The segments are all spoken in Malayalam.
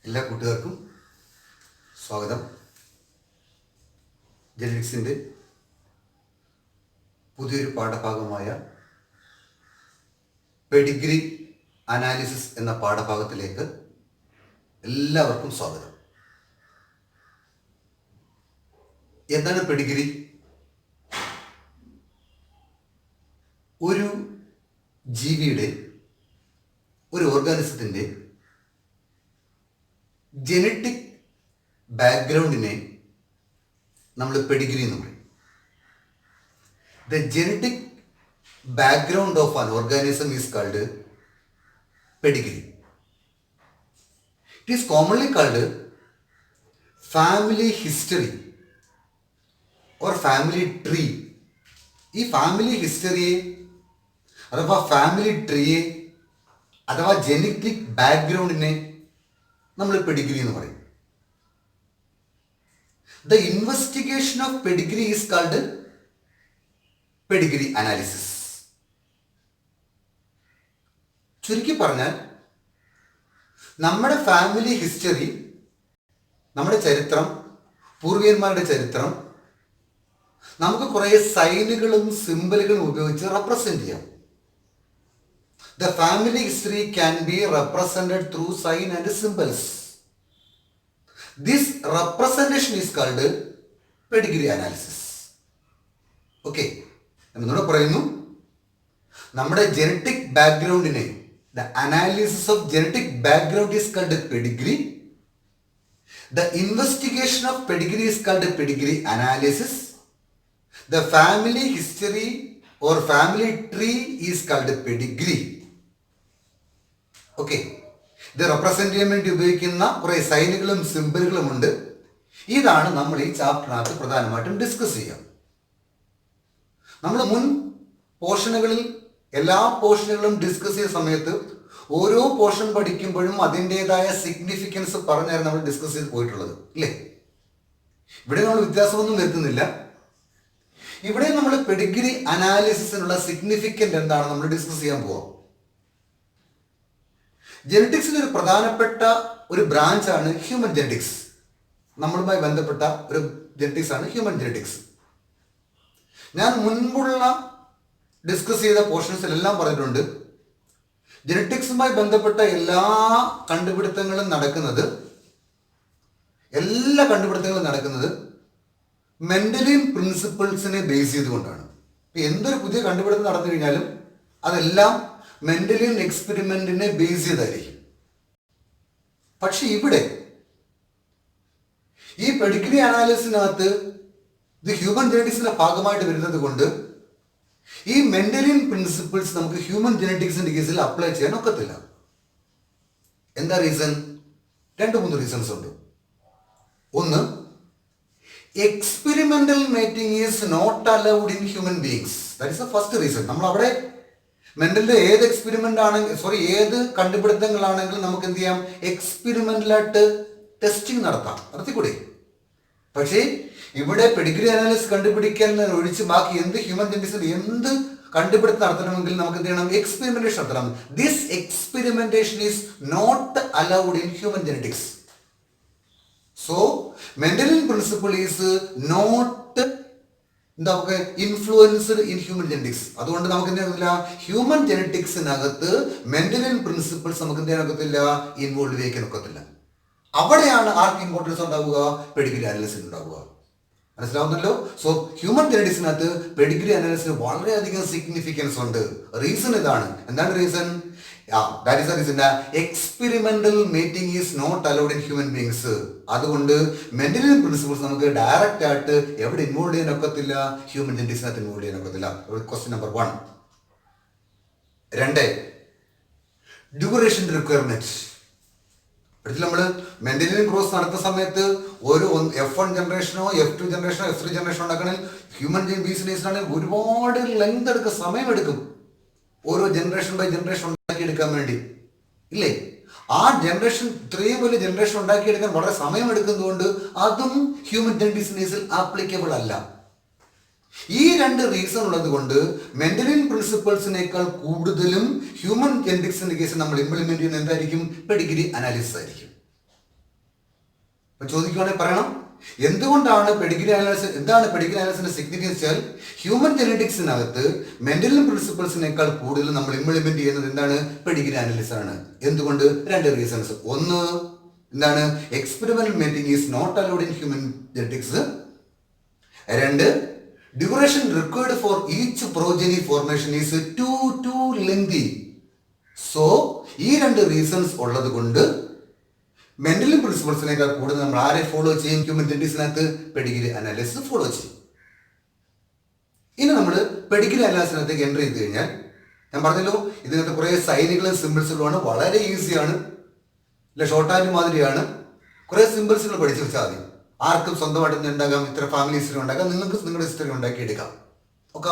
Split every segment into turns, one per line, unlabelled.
എല്ലാ കൂട്ടുകാർക്കും സ്വാഗതം. ജെനറ്റിക്സിൻ്റെ പുതിയൊരു പാഠഭാഗമായ പെഡിഗ്രി അനാലിസിസ് എന്ന പാഠഭാഗത്തിലേക്ക് എല്ലാവർക്കും സ്വാഗതം. എന്താണ് പെഡിഗ്രി? ഒരു ജീവിയുടെ, ഒരു ഓർഗാനിസത്തിൻ്റെ ജനറ്റിക് ബാക്ക്ഗ്രൗണ്ടിനെ നമ്മൾ പെഡിഗ്രി എന്ന് പറയും. The genetic background of an organism is called Pedigree. It is commonly called family history or family tree. ഈ ഫാമിലി ഹിസ്റ്ററിയെ അഥവാ ഫാമിലി ട്രീയെ അഥവാ ജനറ്റിക് ബാക്ക്ഗ്രൗണ്ടിനെ നമ്മൾ പെഡിഗ്രി എന്ന് പറയും. The investigation of Pedigree is called Pedigree analysis. ചുരുക്കി പറഞ്ഞാൽ നമ്മുടെ ഫാമിലി ഹിസ്റ്ററി, നമ്മുടെ ചരിത്രം, പൂർവികന്മാരുടെ ചരിത്രം നമുക്ക് കുറേ സൈനുകളും സിംബലുകളും ഉപയോഗിച്ച് റെപ്രസെന്റ് ചെയ്യാം. The family history can be represented through sign and symbols. This representation is called pedigree analysis. Okay. എന്നോട് പറയുന്നു, നമ്മുടെ genetic ബാക്ക്ഗ്രൗണ്ടിനെ, the analysis of genetic background is called pedigree. The investigation of pedigree is called pedigree analysis. The family history or family tree is called pedigree. Okay, ഇത് റെപ്രസെന്റ് ചെയ്യാൻ വേണ്ടി ഉപയോഗിക്കുന്ന കുറേ സൈനുകളും സിംബലുകളും ഉണ്ട്. ഇതാണ് നമ്മൾ ഈ ചാപ്റ്ററിനകത്ത് പ്രധാനമായിട്ടും ഡിസ്കസ് ചെയ്യാം. നമ്മൾ മുൻ പോർഷനുകളിൽ എല്ലാ പോർഷനുകളും ഡിസ്കസ് ചെയ്യുന്ന സമയത്ത് ഓരോ പോർഷൻ പഠിക്കുമ്പോഴും അതിൻ്റെതായ സിഗ്നിഫിക്കൻസ് പറഞ്ഞായിരുന്നു നമ്മൾ ഡിസ്കസ് ചെയ്ത് പോയിട്ടുള്ളത്, ഇല്ലേ? ഇവിടെ നമ്മൾ വ്യത്യാസമൊന്നും വരുത്തുന്നില്ല. ഇവിടെ നമ്മൾ പെഡിഗ്രി അനാലിസിസിനുള്ള സിഗ്നിഫിക്കൻ്റ് എന്താണ് നമ്മൾ ഡിസ്കസ് ചെയ്യാൻ പോവാം. ജെനറ്റിക്സിൽ ഒരു പ്രധാനപ്പെട്ട ഒരു ബ്രാഞ്ചാണ് ഹ്യൂമൻ ജെനറ്റിക്സ്. നമ്മളുമായി ബന്ധപ്പെട്ട ഒരു ജെനറ്റിക്സ് ആണ് ഹ്യൂമൻ ജെനറ്റിക്സ്. ഞാൻ മുൻപുള്ള ഡിസ്കസ് ചെയ്ത പോർഷൻസിലെല്ലാം പറഞ്ഞിട്ടുണ്ട്, ജെനറ്റിക്സുമായി ബന്ധപ്പെട്ട എല്ലാ കണ്ടുപിടുത്തങ്ങളും നടക്കുന്നത് മെന്റലിൻ പ്രിൻസിപ്പിൾസിനെ ബേസ് ചെയ്തുകൊണ്ടാണ്. എന്തൊരു പുതിയ കണ്ടുപിടുത്തം നടന്നു കഴിഞ്ഞാലും അതെല്ലാം മെന്റലിൻ എക്സ്പെരിമെന്റിനെ ബേസ് ചെയ്തായിരിക്കും. പക്ഷെ ഇവിടെ ഈ പെഡിഗ്രി അനാലിസിസിനകത്ത് ഇത് ഹ്യൂമൻ ജെനറ്റിക്സിന്റെ ഭാഗമായിട്ട് വരുന്നത് കൊണ്ട് ഈ മെന്റലിൻ പ്രിൻസിപ്പിൾസ് നമുക്ക് ഹ്യൂമൻ ജെനറ്റിക്സിന്റെ കേസിൽ അപ്ലൈ ചെയ്യാൻ ഒക്കത്തില്ല. എന്താ റീസൺ? 2-3 റീസൺസ് ഉണ്ട്. ഒന്ന്, experimental mating is not allowed in human beings. That is the first reason. നമ്മൾ അവിടെ മെന്റലിന്റെ ഏത് എക്സ്പെരിമെന്റ് ആണെങ്കിൽ ഏത് കണ്ടുപിടുത്തങ്ങളാണെങ്കിലും നമുക്ക് എന്ത് ചെയ്യാം? എക്സ്പെരിമെന്റലായിട്ട് ടെസ്റ്റിംഗ് നടത്തിക്കൂടെ? പക്ഷേ ഇവിടെ പെഡിഗ്രി അനാലിസിസ് കണ്ടുപിടിക്കാൻ ഒഴിച്ച് ബാക്കി എന്ത് ഹ്യൂമൻ ജെനറ്റിക്സിൽ എന്ത് കണ്ടുപിടുത്തം നടത്തണമെങ്കിൽ നമുക്ക് എന്ത് ചെയ്യണം? എക്സ്പെരിമെന്റേഷൻ നടത്തണം. This experimentation is not allowed in human genetics. So മെന്റലിൻ പ്രിൻസിപ്പിൾ ഈസ് നോട്ട് നമുക്ക് ഇൻഫ്ലുവൻസ്ഡ് ഇൻ ഹ്യൂമൻ ജെനറ്റിക്സ്. അതുകൊണ്ട് നമുക്ക് എന്ത് ചെയ്യാൻ ഹ്യൂമൻ ജെനറ്റിക്സിനകത്ത് മെന്റലിൻ പ്രിൻസിപ്പിൾസ് നമുക്ക് എന്ത് ചെയ്യാനൊക്കത്തില്ല? ഇൻവോൾവ് ചെയ്യിക്കാൻ ഒക്കത്തില്ല. അവിടെയാണ് ആർക്ക് ഇമ്പോർട്ടൻസ് ഉണ്ടാവുക? പെഡിഗ്രി അനാലിസിസ് ഉണ്ടാവുക. മനസ്സിലാവുന്നല്ലോ? സോ ഹ്യൂമൻ ജെനറ്റിക്സിനകത്ത് പെഡിഗ്രി അനാലിസിന് വളരെയധികം സിഗ്നിഫിക്കൻസ് ഉണ്ട്. റീസൺ ഇതാണ്. എന്താണ് reason? That is the reason. Experimental mating is not allowed in human beings. അതുകൊണ്ട് മെന്റലിൻ പ്രിൻസിപ്പിൾസ് നമുക്ക് ഡയറക്റ്റ് ആയിട്ട് എവിടെ ഇൻവോൾവ് ചെയ്യാൻ ഒക്കത്തില്ല? ഹ്യൂമൻ ജെനറ്റിക്സിനകത്ത് ഇൻവോൾവ് ചെയ്യാൻ ഒക്കത്തില്ല. Question number 1. 2, duration requirement. അടുത്ത് നമ്മൾ മെന്റലിൻ ക്രോസ് നടത്തുന്ന സമയത്ത് ഒരു F1 ജനറേഷനോ F2 ജനറേഷനോ F3 ജനറേഷനോ ഉണ്ടാക്കണമെങ്കിൽ ഹ്യൂമൻ ബീസിനാണെങ്കിൽ ഒരുപാട് ലെങ്ത് എടുക്കും, സമയമെടുക്കും. ഓരോ ജനറേഷൻ ബൈ ജനറേഷൻ ഉണ്ടാക്കിയെടുക്കാൻ വേണ്ടി, ഇല്ലേ? ആ ജനറേഷൻ, ഇത്രയും വലിയ ജനറേഷൻ ഉണ്ടാക്കിയെടുക്കാൻ വളരെ സമയമെടുക്കുന്നതുകൊണ്ട് അതും ഹ്യൂമൻ ജെനറ്റിക്സിൽ ആപ്ലിക്കബിൾ അല്ല. ഈ 2 റീസൺ ഉള്ളത് കൊണ്ട് മെന്റലിൻ പ്രിൻസിപ്പിൾസിനേക്കാൾ കൂടുതലും ഹ്യൂമൻ ജെനറ്റിക്സിന്റെ കേസിൽ നമ്മൾ ഇംപ്ലിമെന്റ് ചെയ്യുന്ന എന്തായിരിക്കും? പെഡിഗ്രി അനാലിസിസ് ആയിരിക്കും. അപ്പൊ ചോദിക്കുവാണെങ്കിൽ പറയണം, എന്തുകൊണ്ടാണ് പെഡിഗ്രി അനാലിസിസ്, എന്താണ് പെഡിഗ്രി അനാലിസിന്റെ സിഗ്നിഫിക്കൻസ് വെച്ചാൽ ഹ്യൂമൻ ജെനറ്റിക്സിനകത്ത് മെന്റൽ പ്രിൻസിപ്പിൾസിനേക്കാൾ കൂടുതൽ നമ്മൾ ഇംപ്ലിമെന്റ് ചെയ്യുന്നത് എന്താണ്, പെഡിഗ്രി അനാലിസിസ് ആണ്. എന്തുകൊണ്ട്? 2 റീസൺസ്. ഒന്ന് എന്താണ്, experimental mating is not allowed in human genetics. 2, duration required for each progeny formation is too lengthy. So ഈ 2 റീസൺസ് ഉള്ളത് കൊണ്ട് മെന്റൽ പ്രിൻസിപ്പിൾസിനേക്കാൾ കൂടുതൽ നമ്മൾ ആരെ ഫോളോ ചെയ്യും, ഹ്യൂമൻ ജെനറ്റിക്സിനകത്ത് പെഡിഗ്രി അനാലിസിസ് ഫോളോ ചെയ്യും. ഇനി നമ്മൾ പെഡിഗ്രി അനാലിസിനകത്തേക്ക് എൻ്റർ ചെയ്ത് കഴിഞ്ഞാൽ, ഞാൻ പറഞ്ഞല്ലോ ഇതിനകത്ത് കുറേ സൈനുകളും സിമ്പിൾസുകളുമാണ്, വളരെ ഈസിയാണ്, അല്ല ഷോർട്ട് ഹാൻഡ് മാതിരിയാണ്. കുറേ സിമ്പിൾസുകൾ പഠിച്ചു വെച്ചാൽ മതി. ആർക്കും സ്വന്തമായിട്ട് ഉണ്ടാകാം, ഇത്ര ഫാമിലി ഹിസ്റ്ററി ഉണ്ടാക്കാം, നിങ്ങൾക്ക് നിങ്ങളുടെ ഹിസ്റ്ററി ഉണ്ടാക്കി എടുക്കാം. ഓക്കെ,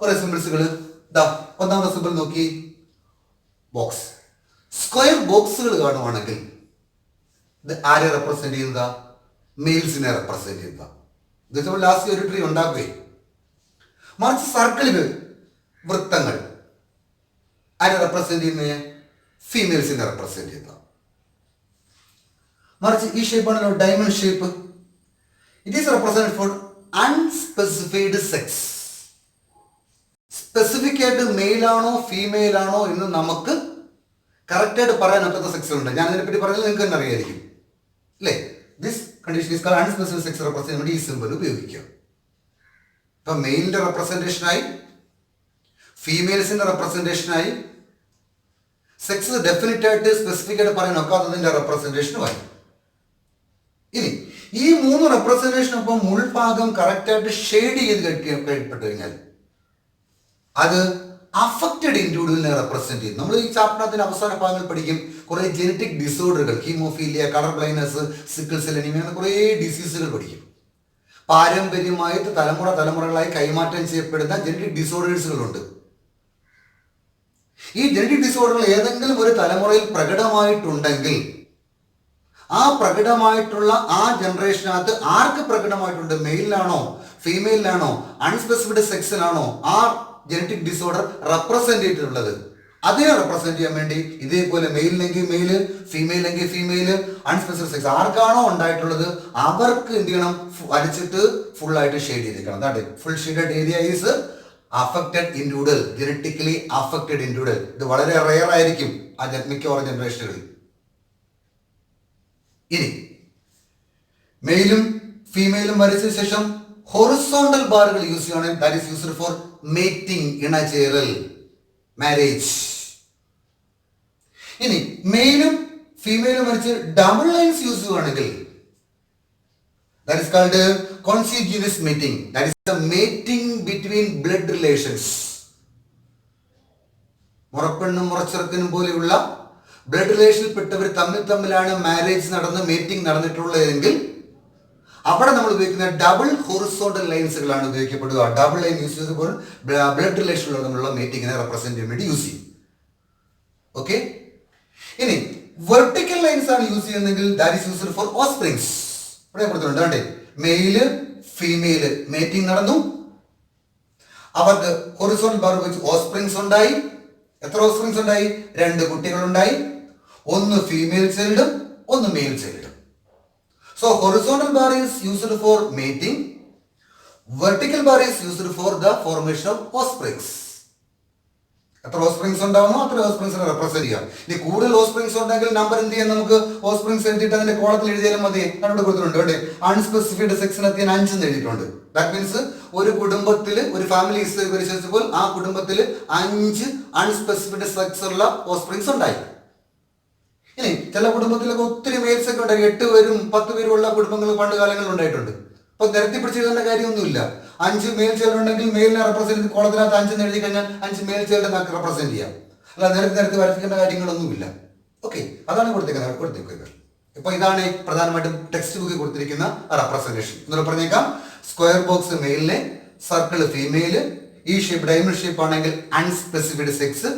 കുറേ സിമ്പിൾസുകൾ. ഇതാ ഒന്നാമത്തെ സിമ്പിൾ നോക്കി, ബോക്സ്. സ്ക്വയർ ബോക്സുകൾ കാണുവാണെങ്കിൽ ഇത് ആരെ റെപ്രസെന്റ് ചെയ്യുന്നതാ, മെയിൽസിനെ റെപ്രസെന്റ് ചെയ്യുന്നതാ. ഇത് വെച്ചാൽ ലാസ്റ്റ് ഒരു ട്രീ ഉണ്ടാക്കുകയെ. മറിച്ച് സർക്കിളുകൾ, വൃത്തങ്ങൾ ആരെ റെപ്രസെന്റ് ചെയ്യുന്നത്, ഫീമെയിൽസിനെ റെപ്രസെന്റ് ചെയ്യുന്ന. മറിച്ച് ഈ ഷേപ്പാണല്ലോ diamond shape, it is represent for unspecified sex. Specific ആയിട്ട് മെയിൽ ആണോ ഫീമെയിൽ ആണോ എന്ന് നമുക്ക് കറക്റ്റായിട്ട് പറയാൻ ഒക്കത്ത സെക്സ് ഉണ്ട്. ഞാൻ അതിനെപ്പറ്റി പറഞ്ഞാൽ നിങ്ങൾക്ക് തന്നെ അറിയായിരിക്കും അല്ലേ. This condition is called unspecified sex represent. ഈ സിമ്പിൾ ഉപയോഗിക്കാം. ഇപ്പൊ മെയിലിന്റെ റെപ്രസെന്റേഷനായി, ഫീമെയിൽസിന്റെ റെപ്രസെന്റേഷനായി, സെക്സ് ഡെഫിനറ്റ് ആയിട്ട് സ്പെസിഫിക് ആയിട്ട് പറയാൻ ഒക്കാത്തതിന്റെ റെപ്രസെന്റേഷനുമായി. ഇനി ഈ 3 റെപ്രസെന്റേഷനൊപ്പം ഉൾഭാഗം കറക്റ്റായിട്ട് ഷെയ്ഡ് ചെയ്ത് കഴിയപ്പെട്ടു കഴിഞ്ഞാൽ അത് അഫക്റ്റഡ് ഇൻഡിവിജ്വലിനെ റെപ്രസെന്റ് ചെയ്യും. നമ്മൾ ഈ ചാപ്റ്ററിന്റെ അവസാന ഭാഗങ്ങൾ പഠിക്കും കുറെ ജനറ്റിക് ഡിസോർഡറുകൾ, haemophilia, colour blindness, sickle cell anaemia, അങ്ങനെ കുറേ ഡിസീസുകൾ പഠിക്കും. പാരമ്പര്യമായിട്ട് തലമുറകളായി കൈമാറ്റം ചെയ്യപ്പെടുന്ന ജനറ്റിക് ഡിസോർഡേഴ്സുകളുണ്ട്. ഈ ജനറ്റിക് ഡിസോർഡറുകൾ ഏതെങ്കിലും ഒരു തലമുറയിൽ പ്രകടമായിട്ടുണ്ടെങ്കിൽ ആ പ്രകടമായിട്ടുള്ള ആ ജനറേഷനകത്ത് ആർക്ക് പ്രകടമായിട്ടുണ്ട്, മെയിലിനാണോ ഫീമെയിലിനാണോ അൺസ്പെസിഫിഡ് സെക്സിനാണോ ആ ജനറ്റിക് ഡിസോർഡർ റെപ്രസെന്റ് ചെയ്തിട്ടുള്ളത്, അതിനെ റെപ്രസെന്റ് ചെയ്യാൻ വേണ്ടി ഇതേപോലെ മെയിലിനെങ്കിൽ മെയില്, ഫീമെയിലെങ്കിൽ ഫീമെയില്, അൺസ്പെസിഫിക് സെക്സ് ആർക്കാണോ ഉണ്ടായിട്ടുള്ളത് അവർക്ക് എന്ത് ചെയ്യണം, വലിച്ചിട്ട് ഫുൾ ആയിട്ട് ഷെയ്ഡ് ചെയ്തിരിക്കണം. That full shaded area is affected individual, genetically affected individual. ഇത് വളരെ റെയർ ആയിരിക്കും ആ മിക്കവാറും ജനറേഷനുകളിൽ. ഇനി മെയിലും ഫീമെയിലും വരച്ചതിന് ശേഷം ഹൊറിസോണ്ടൽ ബാറുകൾ യൂസ് ചെയ്യുകയാണെങ്കിൽ that is used for mating, ഇണചേരൽ, മാരേജ്. ഇനി മെയിലും ഫീമെയിലും വരച്ച് ഡബിൾ ലൈൻസ് യൂസ് ചെയ്യുകയാണെങ്കിൽ that is called consanguineous mating. That is the mating between blood relations. മുറപ്പെണ്ണും മുറച്ചെറുക്കനും പോലെയുള്ള ബ്ലഡ് റിലേഷനിൽ പെട്ടവർ തമ്മിലാണ് മാരേജ് നടന്ന് മേറ്റിംഗ് നടന്നിട്ടുള്ളതെങ്കിൽ അവിടെ നമ്മൾ ഉപയോഗിക്കുന്ന ഡബിൾ ഹൊറിസോണ്ടൽ ലൈൻസുകളാണ് ഉപയോഗിക്കപ്പെടുക. ഡബിൾ ലൈൻ യൂസ് ചെയ്തപ്പോൾ ബ്ലഡ് റിലേഷനിലുള്ള തമ്മിലുള്ള മേറ്റിങ്ങിനെ റെപ്രസെന്റ് ചെയ്യാൻ വേണ്ടി യൂസ് ചെയ്യും. ഓക്കെ, ഇനി വെർട്ടിക്കൽ ലൈൻസ് ആണ് യൂസ് ചെയ്യുന്നതെങ്കിൽ that is used for offsprings. ഇവിടെ കൊടുത്തിട്ടുണ്ട് കണ്ടേ, മെയില് ഫീമെയില് മേറ്റിംഗ് നടന്നു, അവർക്ക് ഹൊറിസോണ്ടൽ ബാർ വെച്ച് ഓസ്പ്രിങ്സ് ഉണ്ടായി. എത്ര ഓസ്പ്രിങ്സ് ഉണ്ടായി? 2 കുട്ടികളുണ്ടായി. ഒന്ന് ഫീമെയിൽ ചൈൽഡും ഒന്ന് മെയിൽ ചൈൽഡും. So horizontal bar is used for mating, vertical bar is used for the formation of offsprings. എത്ര ഓസ്പ്രിങ്സ് ഉണ്ടാവുന്നു അത്ര ഓസ്പ്രിങ്സിനെ റെപ്രസെന്റ് ചെയ്യാം. ഇനി കൂടുതൽ ഓസ്പ്രിങ്സ് ഉണ്ടെങ്കിൽ നമ്പർ എന്ത് ചെയ്യാൻ, നമുക്ക് ഓസ്പ്രിങ്സ് എഴുതിയിട്ട് അതിന്റെ കോളത്തിൽ എഴുതിയാലും മതി. അവിടെ കൊടുത്തിട്ടുണ്ട് കേട്ടെ, അൺസ്പെസിഫൈഡ് സെക്സിനെത്തിയ 5 എന്ന് എഴുതിയിട്ടുണ്ട്. ദാറ്റ് മീൻസ് ഒരു കുടുംബത്തിൽ, ഒരു ഫാമിലി ഹിസ്റ്ററി പരിശോധിച്ചപ്പോൾ ആ കുടുംബത്തിൽ 5 അൺസ്പെസിഫൈഡ് സെക്സ് ഉള്ള ഓസ്പ്രിങ്സ് ഉണ്ടായി. ഇനി ചില കുടുംബത്തിലൊക്കെ ഒത്തിരി മെയിൽസ് ഒക്കെ ഉണ്ടായി, 8 പേരും 10 പേരും ഉള്ള കുടുംബങ്ങൾ പണ്ട് കാലങ്ങളിൽ ഉണ്ടായിട്ടുണ്ട്. അപ്പൊ നിരത്തി പിടിച്ചെഴുതേണ്ട കാര്യമൊന്നുമില്ല. 5 മെയിൽ ചൈൽഡ് ഉണ്ടെങ്കിൽ മെയിലിനെ റെപ്രസെന്റ് കോളത്തിനകത്ത് 5 എഴുതി കഴിഞ്ഞാൽ 5 മെയിൽ ചൈൽഡ് റെപ്രസെന്റ് ചെയ്യാം. അല്ല നിരത്തി വരച്ചിക്കേണ്ട കാര്യങ്ങളൊന്നുമില്ല. ഓക്കെ, അതാണ് കൊടുത്തിരിക്കുന്നത്. ഇപ്പൊ ഇതാണ് പ്രധാനമായിട്ടും ടെക്സ്റ്റ് ബുക്കിൽ കൊടുത്തിരിക്കുന്ന റെപ്രസെന്റേഷൻ. എന്നോട് പറഞ്ഞേക്കാം, സ്ക്വയർ ബോക്സ് മെയിലിന്, സർക്കിൾ ഫീമെയില്, ഈ ഷേപ്പ് ഡയമണ്ട് ഷേപ്പ് ആണെങ്കിൽ അൺസ്പെസിഫൈഡ് സെക്സ്,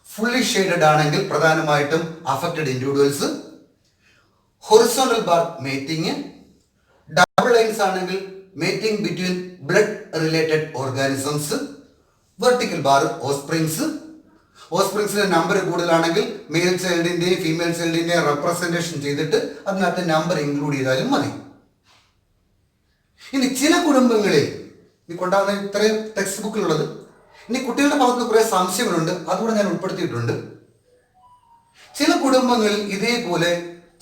ഫുള്ളി ഷെയ്ഡഡ് ആണെങ്കിൽ പ്രധാനമായിട്ടും affected individuals, horizontal bar mating, double lines ആണെങ്കിൽ mating between blood related organisms, vertical bar offsprings, ഓസ്പ്രിങ്സിന്റെ നമ്പർ കൂടുതലാണെങ്കിൽ മെയിൽ ചൈൽഡിന്റെയും ഫീമെയിൽ ചൈൽഡിന്റെയും റെപ്രസെന്റേഷൻ ചെയ്തിട്ട് അതിനകത്ത് നമ്പർ ഇൻക്ലൂഡ് ചെയ്താലും മതി. ഇനി ചില കുടുംബങ്ങളിൽ ഈ കൊണ്ടാകുന്ന ഇത്രയും ടെക്സ്റ്റ് ബുക്കിലുള്ളത്. ഇനി കുട്ടികളുടെ ഭാഗത്ത് കുറെ സംശയങ്ങളുണ്ട്, അതുകൂടെ ഞാൻ ഉൾപ്പെടുത്തിയിട്ടുണ്ട്. ചില കുടുംബങ്ങളിൽ ഇതേപോലെ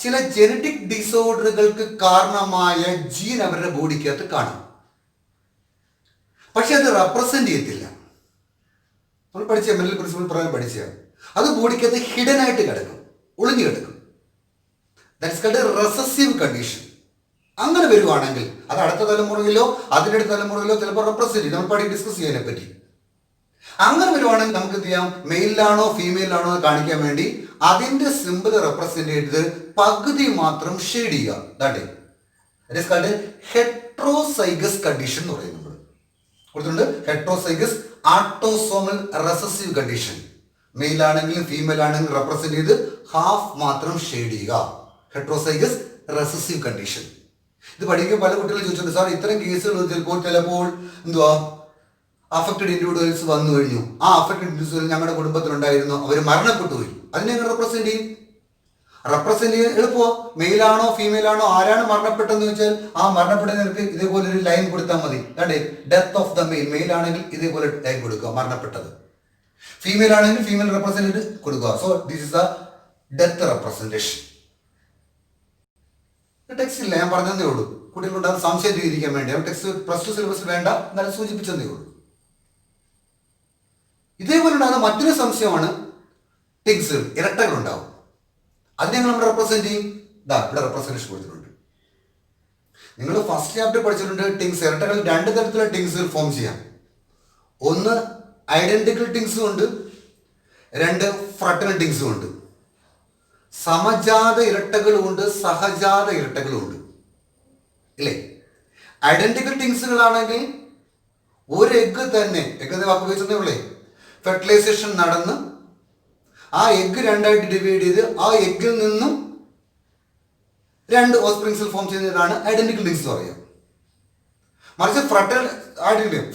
ചില ജനറ്റിക് ഡിസോർഡറുകൾക്ക് കാരണമായ ജീൻ അവരുടെ ബോഡിക്കകത്ത് കാണും, പക്ഷെ അത് റെപ്രസെന്റ് ചെയ്യത്തില്ല. നമ്മൾ പഠിച്ച മെന്റൽ പ്രിൻസിപ്പിൾ പ്രകാരം പഠിച്ചാൽ അത് ബോഡിക്കകത്ത് ഹിഡൻ ആയിട്ട് കിടക്കും, ഒളിഞ്ഞു കിടക്കും. That's called recessive condition. അങ്ങനെ വരുവാണെങ്കിൽ അത് അടുത്ത തലമുറയിലോ അതിനടുത്ത തലമുറയിലോ ചിലപ്പോൾ റെപ്രസെന്റ് ചെയ്യും. നമ്മൾ ഡിസ്കസ് ചെയ്യാനെ പറ്റി. അങ്ങനെ വരുവാണെങ്കിൽ നമുക്ക് എന്ത് ചെയ്യാം, മെയിലാണോ ഫീമെയിലാണോ എന്ന് കാണിക്കാൻ വേണ്ടി അതിന്റെ സിമ്പിൾ റെപ്രസെന്റ് ചെയ്ത് പകുതി മാത്രം ഷെയ്ഡ് ചെയ്യുക. That is called heterozygous condition എന്ന് പറയുന്നത്. കൊടുത്തിട്ടുണ്ട് heterozygous autosomal recessive condition. Male ആണെങ്കിലും ഫീമെയിൽ ആണെങ്കിലും റെപ്രസെന്റ് ചെയ്ത് ഹാഫ് മാത്രം ഷെയ്ഡ് ചെയ്യുക. Heterozygous recessive condition. ഇത് പഠിക്കാൻ പല കുട്ടികളും ചോദിച്ചിട്ടുണ്ട്, സാർ ഇത്തരം കേസുകൾ ചിലപ്പോൾ എന്തുവാ അഫക്റ്റഡ് ഇൻഡിവിജ്വൽസ് വന്നു കഴിഞ്ഞു, ആ അഫക്റ്റഡ് ഇൻഡിവിജ്വൽ ഞങ്ങളുടെ കുടുംബത്തിലുണ്ടായിരുന്നു, അവർ മരണപ്പെട്ടു പോയി, അതിനെ എങ്ങനെ റെപ്രസെന്റ് ചെയ്യും? റെപ്രസെന്റ് ചെയ്യാൻ എളുപ്പമോ? മെയിലാണോ ഫീമെയിലാണോ ആരാണ് മരണപ്പെട്ടെന്ന് വെച്ചാൽ ആ മരണപ്പെട്ടവർക്ക് ഇതേപോലെ ഒരു ലൈൻ കൊടുത്താൽ മതി. Death of the male. Male ആണെങ്കിൽ ഇതേപോലെ ലൈൻ കൊടുക്കുക, മരണപ്പെട്ടത്. ഫീമെയിൽ ആണെങ്കിൽ ഫീമെയിൽ റെപ്രസെന്റ് കൊടുക്കുക. So this is the death representation. Text ഇല്ല, ഞാൻ പറഞ്ഞതേ ഉള്ളൂ. കുട്ടികളുണ്ട് അത് സംശയം തീരിക്കാൻ വേണ്ടി. ടെക്സ്റ്റ് +2 സിലബസിൽ വേണ്ട, എന്നാലും സൂചിപ്പിച്ചതേ ഉള്ളൂ. ഇതേപോലെ ഉണ്ടാകുന്ന മറ്റൊരു സംശയമാണ് ടിങ്സ്, ഇരട്ടകൾ ഉണ്ടാവും. അതിനെ നമ്മൾ റെപ്രസെന്റ് ചെയ്യും. ഇവിടെ റെപ്രസെന്റേഷൻ കൊടുത്തിട്ടുണ്ട്. നിങ്ങൾ ഫസ്റ്റ് ചാപ്റ്റർ പഠിച്ചിട്ടുണ്ട് ടിങ്സ്, ഇരട്ടകൾ 2 തരത്തിലുള്ള ടിങ്സുകൾ ഫോം ചെയ്യാം. ഒന്ന് ഐഡന്റിക്കൽ ടിങ്സും ഉണ്ട്, 2 ഫ്രട്ടണൽ ടിങ്സും ഉണ്ട്. സമജാത ഇരട്ടകളും ഉണ്ട്, സഹജാത ഇരട്ടകളും ഉണ്ട്, ഇല്ലേ? ഐഡന്റിക്കൽ ടിങ്സുകളാണെങ്കിൽ ഒരു എഗ്ഗ് തന്നെ, എഗ്ഗ് വാക്ക് ഉപയോഗിച്ചതേ ഉള്ളേ, ഫെർട്ടിലൈസേഷൻ നടന്ന് ആ എഗ്ഗ് 2ആയിട്ട് ഡിവൈഡ് ചെയ്ത് ആ എഗ്ഗിൽ നിന്നും 2 ഓസ്പ്രിങ്സിൽ ഫോം ചെയ്യുന്നതാണ് ഐഡന്റിക്കൽ ടിങ്സ് എന്ന് പറയുക. മറിച്ച്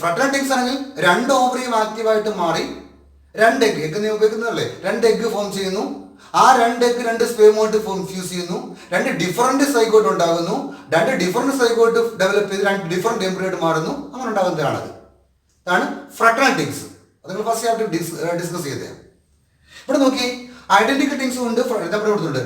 ഫ്രട്ടൽ ടിങ്സ് ആണെങ്കിൽ 2 ഓവറിയും ആക്റ്റീവായിട്ട് മാറി 2 എഗ്ഗ് നീ ഉപയോഗിക്കുന്നതല്ലേ, 2 എഗ്ഗ് ഫോം ചെയ്യുന്നു. ആ 2 എഗ്ഗ് 2 സ്പേമുമായിട്ട് ഫ്യൂസ് ചെയ്യുന്നു, 2 ഡിഫറൻറ്റ് സൈഗോട്ട് ഉണ്ടാകുന്നു, 2 ഡിഫറൻറ്റ് സൈഗോട്ട് ഡെവലപ്പ് ചെയ്ത് 2 ഡിഫറൻറ്റ് എംബ്രിയോട്ട് മാറുന്നു. അങ്ങനെ ഉണ്ടാകുന്നതാണത്. അതാണ് ഫ്രട്ടണൽ ടിങ്സ്. അത് നിങ്ങൾ ഫസ്റ്റ് ചാപ്റ്റർ ഡിസ്കസ് ചെയ്തതാണ്. ഇവിടെ നോക്കി, ഐഡന്റിക്കൽ ടിങ്സും ഉണ്ട്, കൊടുത്തിട്ടുണ്ട്.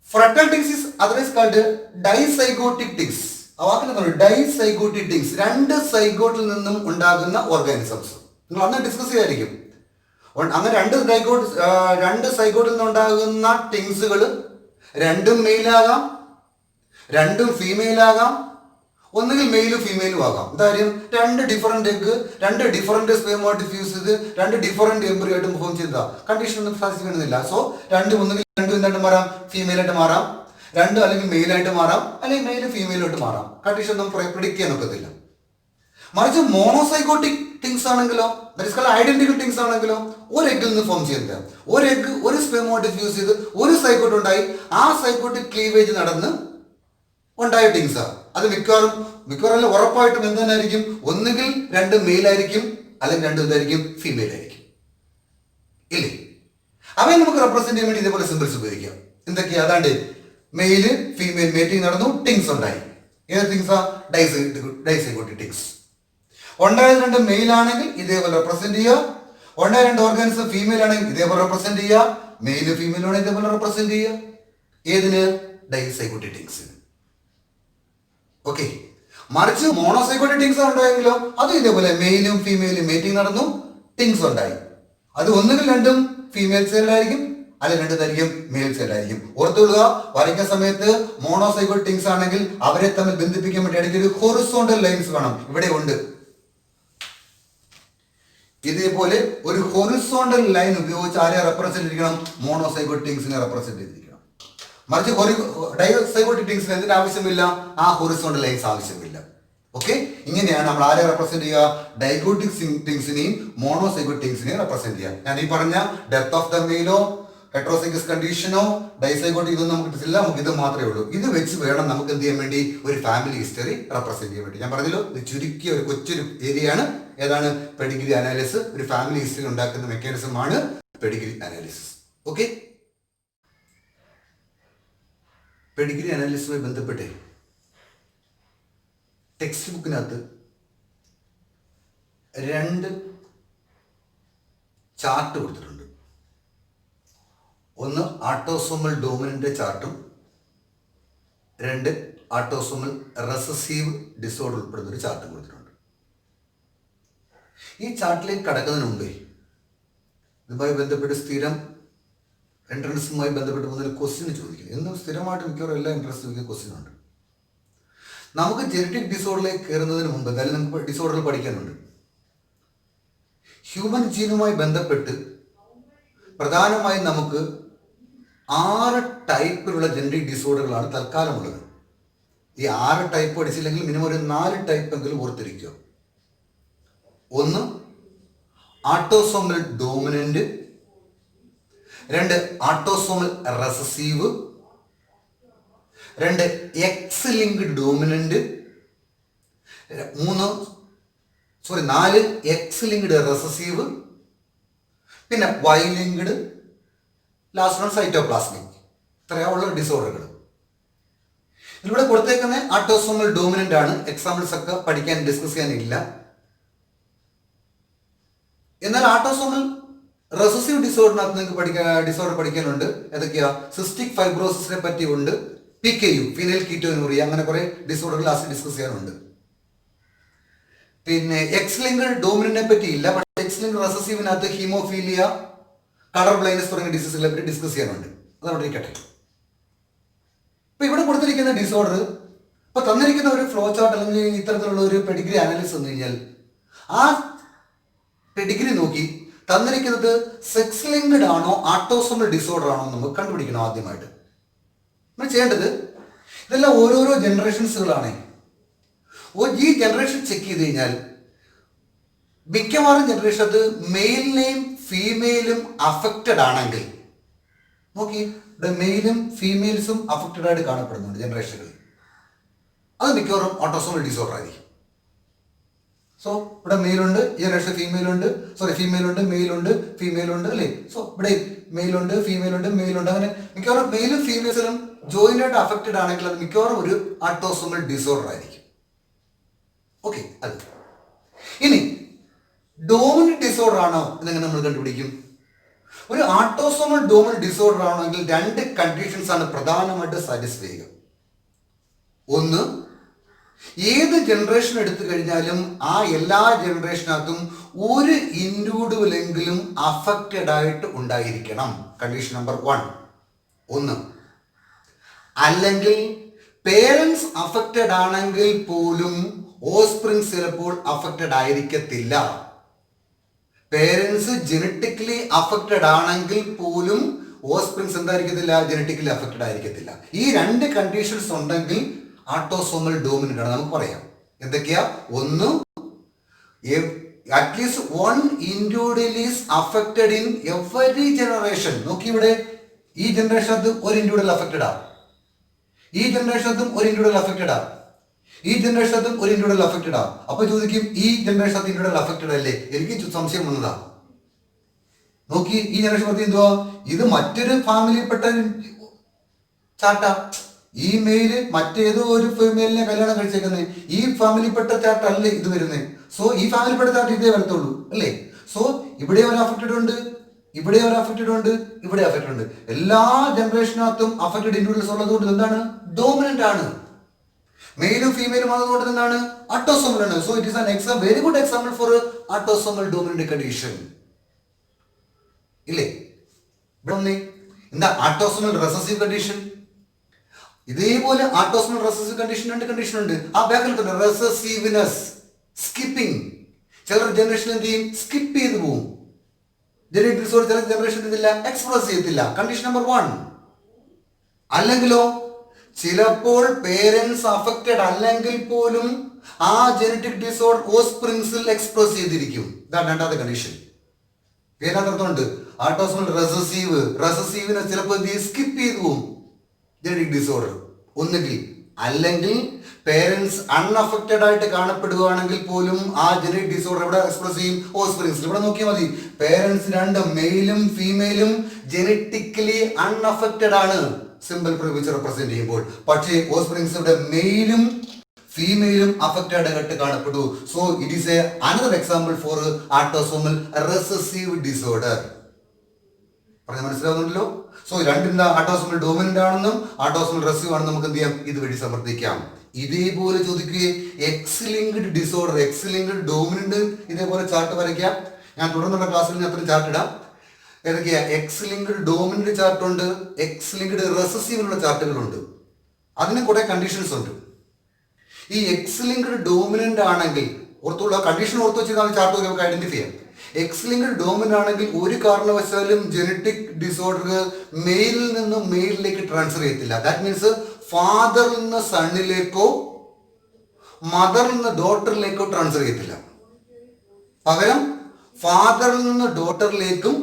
ഫ്രട്ടൽ ടിങ്സ് ഇസ് അതർവൈസ് കോൾഡ് ഡൈസൈഗോട്ടിക് ടിങ്സ്. ആ വാക്കിൽ ഡൈസൈഗോട്ടിക് ടിങ്സ്, 2 സൈഗോട്ടിൽ നിന്നും ഉണ്ടാകുന്ന ഓർഗാനിസംസ്. നിങ്ങൾ അന്ന് ഡിസ്കസ് ചെയ്യായിരിക്കും. അങ്ങനെ 2 സൈഗോട്ടിൽ നിന്നുണ്ടാകുന്ന ടിങ്സുകൾ 2ഉം മെയിലാകാം, 2ഉം ഫീമെയിലാകാം, ഒന്നുകിൽ മെയിലും ഫീമെയിലും ആകാം. എന്തായാലും 2 ഡിഫറൻറ്റ് എഗ്ഗ് 2 ഡിഫറൻറ്റ് സ്പേമുമായിട്ട് ഫ്യൂസ് ചെയ്ത് 2 ഡിഫറൻറ്റ് എംബ്രിയോ ആയിട്ട് ഫോം ചെയ്താൽ കണ്ടീഷൻ ഒന്നും സാധിക്കുന്നില്ല. സോ ഒന്നുകിൽ 2 എന്തായിട്ട് മാറാം, ഫീമെയിലായിട്ട് മാറാം, 2 അല്ലെങ്കിൽ മെയിലായിട്ട് മാറാം, അല്ലെങ്കിൽ മെയിലും ഫീമെയിലോട്ട് മാറാം. കണ്ടീഷൻ ഒന്നും പ്രിഡിക്റ്റ് ചെയ്യാൻ ഒക്കത്തില്ല. മറിച്ച് മോണോസൈഗോട്ടിക് ടിങ്സ് ആണെങ്കിലോ, ഐഡന്റിക്കൽ ടിങ്സ് ആണെങ്കിലോ ഒരു എഗ്ഗിൽ നിന്ന് ഫോം ചെയ്യുന്നത്, ഒരു എഗ്ഗ് ഒരു സ്പേമുമായിട്ട് ഫ്യൂസ് ചെയ്ത് ഒരു സൈഗോട്ട് ഉണ്ടായി, ആ സൈഗോട്ട് ക്ലീവേജ് നടന്ന് ഉണ്ടായ ടിങ്സാ. അത് മിക്കവാറും ഉറപ്പായിട്ടും എന്തായിരിക്കും, ഒന്നുകിൽ 2 മെയിലായിരിക്കും, അല്ലെങ്കിൽ 2 എന്തായിരിക്കും, ഫീമെയിൽ ആയിരിക്കും, ഇല്ലേ? അവയെ നമുക്ക് റെപ്രസെന്റ് ചെയ്യാൻ വേണ്ടി ഇതേപോലെ സിമ്പിൾസ് ഉപയോഗിക്കാം. എന്തൊക്കെയാ? അതാണ്ട് മെയില് ഫീമെയിൽ മേറ്റിംഗ് നടന്നു, ടിങ്സ് ഉണ്ടായി. ഏത് ടിങ്സാ? ഡൈസൈഗോട്ടിക് ടിങ്സ്. ഉണ്ടായത് 2 മെയിൽ ആണെങ്കിൽ ഇതേപോലെ റെപ്രസെന്റ് ചെയ്യുക, ഉണ്ടായ 2 ഓർഗാനിസം ഫീമെയിൽ ആണെങ്കിൽ ഇതേപോലെ റെപ്രസെന്റ് ചെയ്യുക, മെയിലും ഫീമെയിലും ആണെങ്കിൽ ഇതേപോലെ റെപ്രസെന്റ് ചെയ്യുക. ഏതിന്? ഡൈസൈഗോട്ടിക് ടിങ്സിന്. ഓക്കെ. മറിച്ച് മോണോസൈഗോട്ടിക് ടിങ്സ് ഉണ്ടായെങ്കിലോ അത് ഇതേപോലെ മെയിലും ഫീമെയിലും മേറ്റിംഗ് നടന്നു, ടിങ്സ് ഉണ്ടായി. അത് ഒന്നുകിൽ 2ഉം ഫീമെയിൽ സെല്ലായിരിക്കും, അല്ലെങ്കിൽ 2 തരിക്കും മെയിൽ സെല്ലായിരിക്കും. ഓർത്തുകൊള്ളുക, വരയ്ക്കുന്ന സമയത്ത് മോണോസൈഗോട്ടിക് ടിങ്സ് ആണെങ്കിൽ അവരെ തമ്മിൽ ബന്ധിപ്പിക്കാൻ വേണ്ടി ഇടയ്ക്ക് ഒരു ഹൊറിസോണ്ടൽ ലൈൻസ് വേണം. ഇവിടെ ഉണ്ട്, ഇതേപോലെ ഒരു ഹൊറിസോണ്ടൽ ലൈൻ ഉപയോഗിച്ച് ആരെ റെപ്രസെന്റ് ചെയ്യണം? മോണോസൈഗോട്ടിക് ടിങ്സിനെ റെപ്രസെന്റ് ചെയ്തിരിക്കണം. മറിച്ച് ഡൈസൈഗോട്ടിക് ടിങ്സിന് എന്തിന് ആവശ്യമില്ല? ആ ഹൊറിസോണ്ടൽ ലൈൻസ് ആവശ്യമില്ല. ഓക്കെ. ഇങ്ങനെയാണ് നമ്മൾ ആരെ റെപ്രസെന്റ് ചെയ്യുക? ഡൈഗോട്ടിക് ടിങ്സിനെയും മോണോസൈഗോട്ടിക് ടിങ്സിനെയും റെപ്രസെന്റ് ചെയ്യുക. ഞാൻ ഈ പറഞ്ഞ ഡെത്ത് ഓഫ് ദ മെയിലോ ഹെട്രോസൈഗസ് കണ്ടീഷനോ ഡൈസൈഗോട്ടിക് ഇതൊന്നും നമുക്ക് കിട്ടില്ല, നമുക്ക് ഇത് മാത്രമേ ഉള്ളൂ. ഇത് വെച്ച് വേണം നമുക്ക് എന്ത് ചെയ്യാൻ വേണ്ടി? ഒരു ഫാമിലി ഹിസ്റ്ററി റെപ്രസെന്റ് ചെയ്യാൻ വേണ്ടി. ഞാൻ പറഞ്ഞല്ലോ, ഇത് ചുരുക്കിയ ഒരു കൊച്ചൊരു ഏരിയയാണ്. ഏതാണ്? Pedigree analysis. ഒരു ഫാമിലി ഹിസ്റ്ററി ഉണ്ടാക്കുന്ന മെക്കാനിസം ആണ് പെഡിഗ്രി അനാലിസിസ്. ഓക്കെ, പെഡിഗ്രി അനാലിസിസുമായി ബന്ധപ്പെട്ട് ടെക്സ്റ്റ് ബുക്കിനകത്ത് 2 ചാർട്ട് കൊടുത്തിട്ടുണ്ട്. ഒന്ന് autosomal dominant ചാർട്ടും 2 autosomal recessive disorder ഉൾപ്പെടുന്ന ഒരു ചാർട്ടും കൊടുത്തിട്ടുണ്ട്. ഈ ചാർട്ടിലേക്ക് കടക്കുന്നതിന് മുമ്പേ ഇതുമായി ബന്ധപ്പെട്ട് സ്ഥിരം എൻട്രൻസുമായി ബന്ധപ്പെട്ട് പോകുന്ന ക്വസ്റ്റ്യൻ ചോദിക്കുന്നത് എന്നും സ്ഥിരമായിട്ട് മിക്കവാറും എല്ലാ എൻട്രൻസ് ചോദിക്കുന്ന ക്വസ്റ്റ്യൻ ഉണ്ട്. നമുക്ക് ജനറ്റിക് ഡിസോർഡറിലേക്ക് കയറുന്നതിന് മുമ്പ് എന്തായാലും നമുക്ക് ഡിസോർഡർ പഠിക്കാനുണ്ട്. ഹ്യൂമൻ ജീനുമായി ബന്ധപ്പെട്ട് പ്രധാനമായും നമുക്ക് 6 ടൈപ്പിലുള്ള ജനറ്റിക് ഡിസോർഡറുകളാണ് തൽക്കാലമുള്ളത്. ഈ 6 ടൈപ്പ് പഠിച്ചില്ലെങ്കിൽ മിനിമം ഒരു 4 ടൈപ്പ് എങ്കിലും ഓർത്തിരിക്കുക. ഒന്ന് autosomal dominant, 2 autosomal recessive, 2 X linked dominant, 4 X linked recessive, പിന്നെ Y linked, last one cytoplasmic. ഇത്രയുള്ള ഡിസോർഡറുകൾ. ഇതിലൂടെ കൊടുത്തേക്കുന്ന ആട്ടോസോമൽ ഡോമിനന്റ് ആണ്. എക്സാമ്പിൾസ് ഒക്കെ പഠിക്കാൻ ഡിസ്കസ് ചെയ്യാനില്ല. എന്നാൽ ആട്ടോസോമൽ റെസസീവ് ഡിസോർഡറിനകത്ത് നിങ്ങൾക്ക് ഡിസോർഡർ പഠിക്കാനുണ്ട്. ഏതൊക്കെയാ? സിസ്റ്റിക് ഫൈബ്രോസിസിനെ പറ്റി ഉണ്ട്, PKU ഫിനൈൽ കീറ്റോനുറിയ, അങ്ങനെ കുറെ ഡിസോർഡറുകൾ ലാസ്റ്റ് ഡിസ്കസ് ചെയ്യാനുണ്ട്. പിന്നെ എക്സ് ലിങ്ക്ഡ് ഡോമിനന്റിനെ പറ്റി ഇല്ല, പക്ഷേ എക്സ് ലിങ്ക്ഡ് റെസസീവിനകത്ത് ഹീമോഫീലിയ, കളർ ബ്ലൈൻഡ്നസ് തുടങ്ങിയ ഡിസീസുകളെ പറ്റി ഡിസ്കസ് ചെയ്യാനുണ്ട്. അതവിടെ ഇരിക്കട്ടെ. ഇപ്പൊ ഇവിടെ കൊടുത്തിരിക്കുന്ന ഡിസോർഡർ, ഇപ്പൊ തന്നിരിക്കുന്ന ഒരു ഫ്ലോ ചാർട്ട് അല്ലെങ്കിൽ ഇത്തരത്തിലുള്ള ഒരു പെഡിഗ്രി അനാലിസിസ് വന്നു കഴിഞ്ഞാൽ ആ പെഡിഗ്രി നോക്കി തന്നിരിക്കുന്നത് സെക്സ് ലിങ്ക്ഡ് ആണോ ആട്ടോസോമൽ ഡിസോർഡർ ആണോ നമുക്ക് കണ്ടുപിടിക്കണം. ആദ്യമായിട്ട് നമ്മൾ ചെയ്യേണ്ടത്, ഇതെല്ലാം ഓരോരോ ജനറേഷൻസുകളാണ്. ഈ ജനറേഷൻ ചെക്ക് ചെയ്ത് കഴിഞ്ഞാൽ മിക്കവാറും ജനറേഷൻ അത് മെയിലിനെയും ഫീമെയിലും അഫക്റ്റഡ് ആണെങ്കിൽ, നോക്കി ഇവിടെ മെയിലും ഫീമെയിൽസും അഫക്റ്റഡ് ആയിട്ട് കാണപ്പെടുന്നുണ്ട് ജനറേഷനുകളിൽ, അത് മിക്കവാറും ഓട്ടോസോമൽ ഡിസോർഡർ ആയിരിക്കും. സോ ഇവിടെ മെയിലുണ്ട്, ഈ ജനറേഷൻ ഫീമെയിലുണ്ട്, ഫീമെയിലുണ്ട്, മെയിലുണ്ട്, ഫീമെയിലുണ്ട്, അല്ലേ? സോ ഇവിടെ മെയിലുണ്ട്, ഫീമെയിലുണ്ട്, മെയിലുണ്ട്, അങ്ങനെ മിക്കവാറും മെയിലും ഫീമെയിൽസിലും ജോയിന്റ് ആയിട്ട് അഫക്റ്റഡ് ആണെങ്കിൽ അത് മിക്കവാറും ഒരു ആട്ടോസോമൽ ഡിസോർഡർ ആയിരിക്കും. ഓക്കെ, അത് ഇനി ഡോമിനന്റ് ഡിസോർഡർ ആണോ എന്നെങ്ങനെ നമ്മൾ കണ്ടുപിടിക്കും? ഒരു ആട്ടോസോമൽ ഡോമിനന്റ് ഡിസോർഡർ ആണെങ്കിൽ 2 കണ്ടീഷൻസ് ആണ് പ്രധാനമായിട്ട് സാറ്റിസ്ഫൈ ചെയ്യുക. ഒന്ന്, ഏത് ജനറേഷൻ എടുത്തു കഴിഞ്ഞാലും ആ എല്ലാ ജനറേഷനകത്തും ഒരു ഇൻഡിവിജ്വൽ എങ്കിലും അഫക്റ്റഡ് ആയിട്ട് ഉണ്ടായിരിക്കണം. Condition number 1. ഒന്ന്, അല്ലെങ്കിൽ പേരൻസ് അഫക്റ്റഡ് ആണെങ്കിൽ പോലും ഓസ്പ്രിങ്സ് ചിലപ്പോൾ അഫക്റ്റഡ് ആയിരിക്കത്തില്ല. പേരൻസ് ജനറ്റിക്കലി അഫക്റ്റഡ് ആണെങ്കിൽ പോലും ഓസ്പ്രിങ്സ് എന്തായിരിക്കത്തില്ല? ജനറ്റിക്കലി അഫക്റ്റഡ് ആയിരിക്കത്തില്ല. ഈ 2 കണ്ടീഷൻസ് ഉണ്ടെങ്കിൽ ആട്ടോസോമൽ ഡോമിനന്റ് ആണ് നമുക്ക് പറയാം. എന്തൊക്കെയാ? ഒന്ന്, at least 1 individual is affected in every generation. നോക്കി ഇവിടെ ഈ ജനറേഷനകത്ത് ഒരു ഇൻഡിവിജ്വൽ അഫക്റ്റഡ് ആ, ഈ ജനറേഷനകത്തും ഒരു ഇൻഡിവിജ്വൽ അഫക്റ്റഡ് ആ, ഈ ജനറേഷനകത്തും ഒരു ഇൻഡിവിജ്വൽ അഫക്റ്റഡ് ആ. അപ്പൊ ചോദിക്കും, ഈ ജനറേഷനകത്ത് ഇൻഡിവിജ്വൽ അഫക്റ്റഡ് അല്ലേ? എനിക്ക് സംശയം വന്നതാ. നോക്കി ഈ ജനറേഷൻ പറ്റി എന്തുവാ? ഇത് മറ്റൊരു ഫാമിലിയിൽപ്പെട്ട ചാർട്ടാ. ഈ മെയില് മറ്റേതോ ഒരു ഫീമെയിലിനെ കല്യാണം കഴിച്ചേക്കുന്നത്. ഈ ഫാമിലിപ്പെട്ട ചാർട്ട് അല്ലേ ഇത് വരുന്നത്. സോ ഈ ഫാമിലിപ്പെട്ട ചാർട്ട് ഇതേ വരത്തുള്ളൂ, അല്ലേ? സോ ഇവിടെ ഒരു അഫക്റ്റഡ് ഉണ്ട്, ഇവിടെ ഒരു അഫക്റ്റഡ് ഉണ്ട്, ഇവിടെ അഫക്റ്റഡ് ഉണ്ട്. എല്ലാ ജനറേഷനകത്തും അഫക്റ്റഡ് ഇൻഡിവിജ്വൽസ് ഉള്ളതുകൊണ്ട് എന്താണ്? ഡോമിനന്റ് ആണ്. മെയിലും ഫീമെയിലും ആയതുകൊണ്ട് എന്താണ്? ആട്ടോസോമൽ ആണ്. So it is an very good example for autosomal dominant condition, ഇല്ലേ? ഇവിടെ എന്താ ആട്ടോസോമൽ റെസസീവ് കണ്ടീഷൻ? ഇതേപോലെ ആട്ടോസോമൽ റെസസീവ് കണ്ടീഷൻ 2 കണ്ടീഷൻ ഉണ്ട്. ആ ബാക്കിൽ തന്നെ റെസസീവ്നെസ്, സ്കിപ്പിംഗ്. ചില ജനറേഷൻ എന്ത് ചെയ്യും? സ്കിപ്പ് ചെയ്ത് പോകും. ജനറ്റിക് ഡിസോർഡർ ചില ജനറേഷൻ ഇതില്ല, എക്സ്പ്രസ് ചെയ്യത്തില്ല. Condition number 1. അല്ലെങ്കിലോ ചിലപ്പോൾ പേരൻസ് അഫക്റ്റഡ് അല്ലെങ്കിൽ പോലും ആ ജനറ്റിക് ഡിസോർഡർ ഓസ്പ്രിങ്സിൽ എക്സ്പ്രസ് ചെയ്തിരിക്കും. ഇതാണ് 2ാമത്തെ കണ്ടീഷൻ. പേരർത്ഥമുണ്ട് ആട്ടോസോമൽ റെസസീവിനെ ചിലപ്പോൾ സ്കിപ്പ് ചെയ്തു പോകും ജനറ്റിക് ഡിസോർഡർ. ഒന്നുകിൽ അല്ലെങ്കിൽ പേരൻസ് അൺഅഫക്റ്റഡ് ആയിട്ട് കാണപ്പെടുകയാണെങ്കിൽ പോലും ആ ജനറ്റിക് ഡിസോർഡർ എവിടെ എക്സ്പ്രസ് ചെയ്യും? ഓഫ്സ്പ്രിങ്സിൽ. ഇവിടെ നോക്കിയാൽ മതി, പേരൻസ് രണ്ടും മെയിലും ഫീമെയിലും ജനറ്റിക്കലി അൺഅഫക്റ്റഡ് ആണ് സിമ്പിൾ വെച്ച് റെപ്രസെന്റ് ചെയ്യുമ്പോൾ. പക്ഷേ ഓഫ്സ്പ്രിങ്സ് ഇവിടെ മെയിലും ഫീമെയിലും അഫക്റ്റഡ് ആയിട്ട് കാണപ്പെട്ടു. So it is a another example for autosomal recessive disorder. പറഞ്ഞ മനസ്സിലാവുന്നുണ്ടല്ലോ? സോ രണ്ടിന്റെ ആട്ടോസോമൽ ഡോമിനന്റ് ആണെന്നും ആട്ടോസോമൽ റെസീവ് ആണെന്നും നമുക്ക് എന്ത് ചെയ്യാം? ഇതുവഴി സമർത്ഥിക്കാം. ഇതേപോലെ ചോദിക്കുകയെ X linked disorder, X linked dominant, ഇതേപോലെ ചാർട്ട് വരയ്ക്കാം. ഞാൻ തുടർന്നുള്ള ക്ലാസ്സിൽ ഞാൻ അത്രയും ചാർട്ട് ഇടാം. ഏതൊക്കെയാ? എക്സ് ലിങ്ക്ഡ് ഡോമിനന്റ് ചാർട്ട് ഉണ്ട്, എക്സ് ലിങ്ക്ഡ് റെസസീവിനുള്ള ചാർട്ടുകളുണ്ട്. അതിന് കുറെ കണ്ടീഷൻസ് ഉണ്ട്. ഈ എക്സ് ലിങ്ക്ഡ് ഡോമിനന്റ് ആണെങ്കിൽ ഓർത്തുള്ള കണ്ടീഷൻ ഓർത്ത് വെച്ചാൽ ചാർട്ട് നമുക്ക് ഐഡന്റിഫൈ ചെയ്യാം. എക്സ് ലിങ്ക്ഡ് ഡോമിനന്റ് ആണെങ്കിൽ ഒരു കാരണവശാലും ജനറ്റിക് ഡിസോർഡർ മെയിലിൽ നിന്നും മെയിലിലേക്ക് ട്രാൻസ്ഫർ ചെയ്യത്തില്ല. ദാറ്റ് മീൻസ് ഫാദറിൽ നിന്ന് സണ്ണിലേക്കോ മദറിൽ നിന്ന് ഡോട്ടറിലേക്കോ ട്രാൻസ്ഫർ ചെയ്യത്തില്ല. പകരം ഫാദറിൽ നിന്ന് ഡോട്ടറിലേക്കും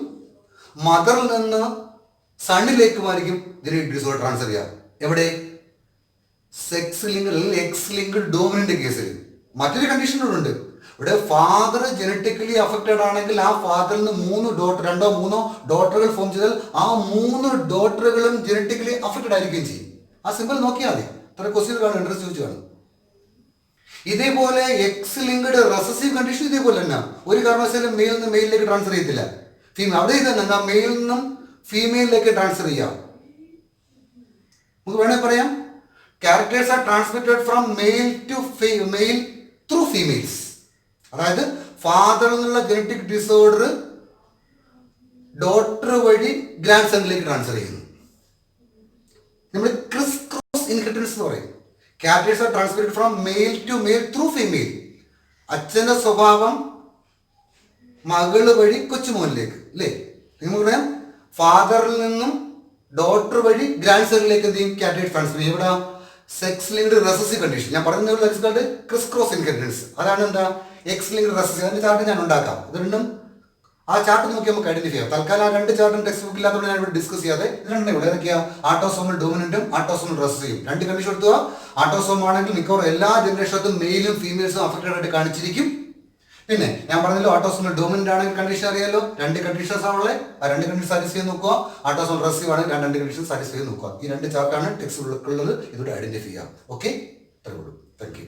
മദറിൽ നിന്ന് സണ്ണിലേക്കുമായിരിക്കും ജനറ്റിക് ഡിസോർഡർ ട്രാൻസ്ഫർ ചെയ്യുക. എവിടെ? സെക്സ് ലിങ്ക് അല്ലെങ്കിൽ എക്സ് ലിങ്ക് ഡോമിനന്റ് കേസിൽ. മറ്റൊരു കണ്ടീഷനുണ്ട്. ഇവിടെ ഫാദർ ജനറ്റിക്കലി അഫക്റ്റഡ് ആണെങ്കിൽ ആ ഫാദറിൽ നിന്ന് രണ്ടോ മൂന്നോ ഡോട്ടറുകൾ ഫോം ചെയ്താൽ ആ 3 ഡോട്ടറുകളും ജനറ്റിക്കലി അഫക്റ്റഡ് ആയിരിക്കുകയും ചെയ്യും. ആ സിമ്പിൾ നോക്കിയാൽ മതി. അത്ര ക്വസ്റ്റ്യൻ കാണും, ഇൻട്രസ്റ്റ് ചോദിച്ചു കാണും. ഇതേപോലെ എക്സ് ലിങ്ക്ഡ് റെസസീവ് കണ്ടീഷൻ ഇതേപോലെ തന്നെ ഒരു കാരണവശാലും മെയിൽ നിന്ന് മെയിലിലേക്ക് ട്രാൻസ്ഫർ ചെയ്യത്തില്ല. ഫീമെയിൽ അവിടെ ഇത് തന്നെ മെയിൽ നിന്നും ഫീമെയിലിലേക്ക് ട്രാൻസ്ഫർ ചെയ്യാം. നമുക്ക് വേണമെങ്കിൽ പറയാം, characters are transmitted from male to male through females. അതായത് ഫാദറിൽ നിന്നുള്ള ജനറ്റിക് ഡിസോർഡർ ഡോട്ടർ വഴി ഗ്രാൻഡ് സണ്ണിലേക്ക് ട്രാൻസ്ഫർ ചെയ്യുന്നു. നമ്മൾ ക്രിസ് ക്രോസ് ഇൻഹെറിറ്റൻസ് എന്ന് പറയും. Characters are transmitted from male to male through female. അച്ഛന്റെ സ്വഭാവം മകള് വഴി കൊച്ചുമോനിലേക്ക്, അല്ലേ? നിങ്ങൾക്ക് പറയാം ഫാദറിൽ നിന്നും ഡോട്ടർ വഴി ഗ്രാൻഡ് സണ്ണിലേക്ക് എന്ത് ചെയ്യും? ക്യാരക്ടേഴ്സ് ട്രാൻസ്ഫർ ചെയ്യും. ഇവിടെ സെക്സ് ലിങ്ക്ഡ് റെസസീവ് കണ്ടീഷൻ ഞാൻ പറയുന്നത് ക്രിസ് ക്രോസ് ഇൻഹെറിറ്റൻസ്. അതാണ് എന്താ? X linked recessive. അതിന്റെ ചാർട്ട് ഞാൻ ഉണ്ടാക്കാം. ഇത് രണ്ടും ആ ചാർട്ട് നോക്കി നമുക്ക് ഐഡന്റിഫൈ ചെയ്യാം. തൽക്കാലം ആ 2 ചാർട്ടും ടെക്സ്റ്റ് ബുക്ക് ഇല്ലാത്തതുകൊണ്ട് ഞാൻ ഇവിടെ ഡിസ്കസ് ചെയ്യാതെ ഇത് രണ്ടും ഇവിടെ ഏതൊക്കെയാ? ആട്ടോസോമൽ ഡോമിനന്റും ആട്ടോസോമൽ റെസസീവും. 2 കണ്ടീഷൻ എടുത്തുക. ആട്ടോസോം ആണെങ്കിൽ മിക്കവാറും എല്ലാ ജനറേഷനും മെയിലും ഫീമെയിൽസും അഫക്റ്റഡ് ആയിട്ട് കാണിച്ചിരിക്കും. പിന്നെ ഞാൻ പറഞ്ഞല്ലോ ആട്ടോസോമൽ ഡോമിനന്റ് ആണെങ്കിൽ കണ്ടീഷൻ അറിയാലോ, 2 കണ്ടീഷൻസ് ആണുള്ളത്. ആ 2 കണ്ടീഷൻ സാറ്റിസ്ഫൈ ചെയ്ത് നോക്കുക. ആട്ടോസോമൽ റെസസീവ് ആണെങ്കിൽ 2 കണ്ടീഷൻ സാറ്റിസ്ഫൈ ചെയ്ത് നോക്കുക. ഈ 2 ചാർട്ടാണ് ടെക്സ്റ്റ് ബുക്കിലുള്ളത്. ഇതോടെ ഐഡന്റിഫൈ ചെയ്യാം. Okay, thank you.